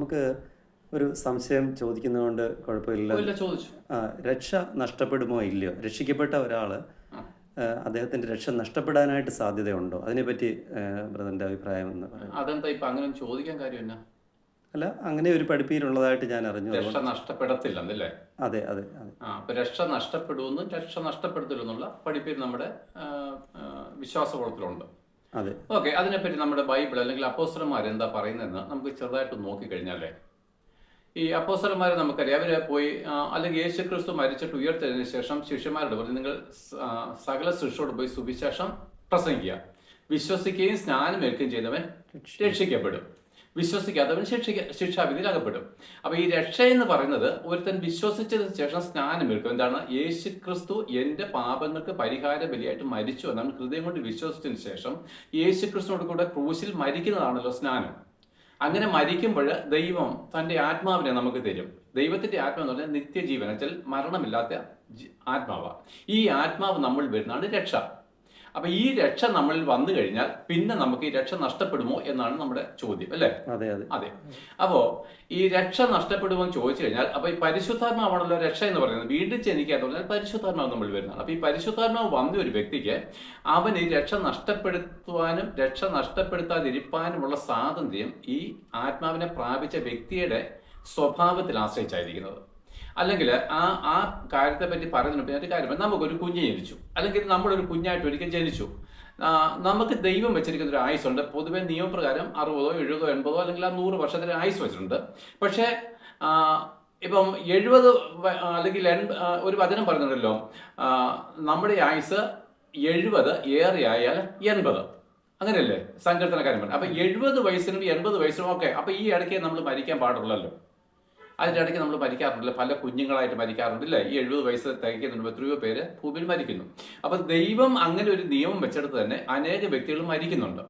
നമുക്ക് ഒരു സംശയം ചോദിക്കുന്നതുകൊണ്ട് കുഴപ്പമില്ല. ചോദിച്ചു. രക്ഷ നഷ്ടപ്പെടുമോ ഇല്ലയോ? രക്ഷിക്കപ്പെട്ട ഒരാൾ ആ. അദ്ദേഹത്തിൻ്റെ രക്ഷ നഷ്ടപ്പെടാനായിട്ട് സാധ്യതയുണ്ടോ? അതിനെപ്പറ്റി ബ്രദറിൻ്റെ അഭിപ്രായം എന്ന് പറയാം. അതെന്താ ഇപ്പൊ അങ്ങനെ ചോദിക്കാൻ കാര്യം എന്നാ? അല്ല, അങ്ങനെ ഒരു പഠിപ്പിയിലുള്ളതായിട്ട് ഞാൻ അറിഞ്ഞു. രക്ഷ നഷ്ടപ്പെടത്തില്ലെന്നല്ലേ? അതെ അതെ അതെ. അപ്പൊ രക്ഷ നഷ്ടപ്പെടുമെന്നും രക്ഷ നഷ്ടപ്പെടുത്തില്ലെന്നുള്ള പഠിപ്പീര് നമ്മുടെ വിശ്വാസകുളത്തിലുണ്ട്. അതെ. ഓക്കെ, അതിനെപ്പറ്റി നമ്മുടെ ബൈബിൾ അല്ലെങ്കിൽ അപ്പോസ്തലന്മാർ എന്താ പറയുന്നതെന്ന് നമുക്ക് ചെറുതായിട്ട് നോക്കിക്കഴിഞ്ഞാലേ, ഈ അപ്പോസ്തലന്മാരെ നമുക്കറിയാം. അവര് പോയി അല്ലെങ്കിൽ യേശു ക്രിസ്തു മരിച്ചിട്ട് ഉയർത്തതിനു ശേഷം ശിഷ്യന്മാരോട് പറഞ്ഞു, നിങ്ങൾ സകല ശിഷ്യരോട് പോയി സുവിശേഷം പ്രസംഗിക്കുക, വിശ്വസിക്കുകയും സ്നാനമേൽക്കുകയും ചെയ്യുന്നവൻ രക്ഷിക്കപ്പെടും, വിശ്വസിക്കാത്തവൻ ശിക്ഷാവിധിയിലകപ്പെടും. അപ്പൊ ഈ രക്ഷ എന്ന് പറയുന്നത് ഒരുത്തൻ വിശ്വസിച്ചതിന് ശേഷം സ്നാനമേൽക്കും. എന്താണ്? യേശു ക്രിസ്തു എന്റെ പാപങ്ങൾക്ക് പരിഹാര ബലിയായിട്ട് മരിച്ചു എന്നാണ് ഹൃദയം കൊണ്ട് വിശ്വസിച്ചതിന് ശേഷം യേശു ക്രിസ്തുവിനോട് കൂടെ ക്രൂശിൽ മരിക്കുന്നതാണല്ലോ സ്നാനം. അങ്ങനെ മരിക്കുമ്പോൾ ദൈവം തന്റെ ആത്മാവിനെ നമുക്ക് തരും. ദൈവത്തിന്റെ ആത്മാവ് എന്ന് പറഞ്ഞാൽ നിത്യജീവൻ, വെച്ചാൽ മരണമില്ലാത്ത ആത്മാവാണ്. ഈ ആത്മാവ് നമ്മൾ വരുന്നതാണ് രക്ഷ. അപ്പൊ ഈ രക്ഷ നമ്മളിൽ വന്നു കഴിഞ്ഞാൽ പിന്നെ നമുക്ക് ഈ രക്ഷ നഷ്ടപ്പെടുമോ എന്നാണ് നമ്മുടെ ചോദ്യം, അല്ലേ? അതെ. അപ്പോ ഈ രക്ഷ നഷ്ടപ്പെടുമോ എന്ന് ചോദിച്ചു കഴിഞ്ഞാൽ, അപ്പൊ ഈ പരിശുദ്ധാത്മാവാണല്ലോ രക്ഷ എന്ന് പറയുന്നത്. വീണ്ടും ജനിക്കാന്ന് പറഞ്ഞാൽ പരിശുദ്ധാത്മാവ് നമ്മൾ വരുന്നതാണ്. അപ്പൊ ഈ പരിശുദ്ധാത്മാവ് വന്ന ഒരു വ്യക്തിക്ക് അവന് ഈ രക്ഷ നഷ്ടപ്പെടുത്തുവാനും രക്ഷ നഷ്ടപ്പെടുത്താതിരിക്കാനുമുള്ള സ്വാതന്ത്ര്യം ഈ ആത്മാവിനെ പ്രാപിച്ച വ്യക്തിയുടെ സ്വഭാവത്തിൽ ആശ്രയിച്ചായിരിക്കുന്നത്. അല്ലെങ്കിൽ ആ കാര്യത്തെ പറ്റി പറയുന്നതിന് പിന്നെ ഒരു കാര്യം, നമുക്കൊരു കുഞ്ഞ് ജനിച്ചു, അല്ലെങ്കിൽ നമ്മളൊരു കുഞ്ഞായിട്ട് ഒരിക്കൽ ജനിച്ചു. നമുക്ക് ദൈവം വെച്ചിരിക്കുന്ന ഒരു ആയുസുണ്ട്. പൊതുവെ നിയമപ്രകാരം 60, 70, 80 അല്ലെങ്കിൽ 100 വർഷത്തിന് ആയുസ് വെച്ചിട്ടുണ്ട്. പക്ഷേ ഇപ്പം 70 അല്ലെങ്കിൽ ഒരു വചനം പറയുന്നുണ്ടല്ലോ, നമ്മുടെ ആയുസ് 70 ഏറെയായാൽ 80, അങ്ങനെയല്ലേ സങ്കീർത്തനക്കാരൻ പറഞ്ഞു. അപ്പൊ 70 വയസ്സിനും 80 വയസ്സിനും ഓക്കെ. അപ്പൊ ഈ ഇടയ്ക്ക് നമ്മൾ മരിക്കാൻ പാടുള്ളല്ലോ. അതിൻ്റെ ഇടയ്ക്ക് നമ്മൾ മരിക്കാറുണ്ടല്ലോ, പല കുഞ്ഞുങ്ങളായിട്ട് മരിക്കാറുണ്ട്, ഇല്ലേ? ഈ 70 വയസ്സ് തികയ്ക്കുന്നതിന് എത്രയോ പേര് ഭൂമിയിൽ മരിക്കുന്നു. അപ്പൊ ദൈവം അങ്ങനെ ഒരു നിയമം വെച്ചെടുത്ത് തന്നെ അനേക വ്യക്തികൾ മരിക്കുന്നുണ്ട്.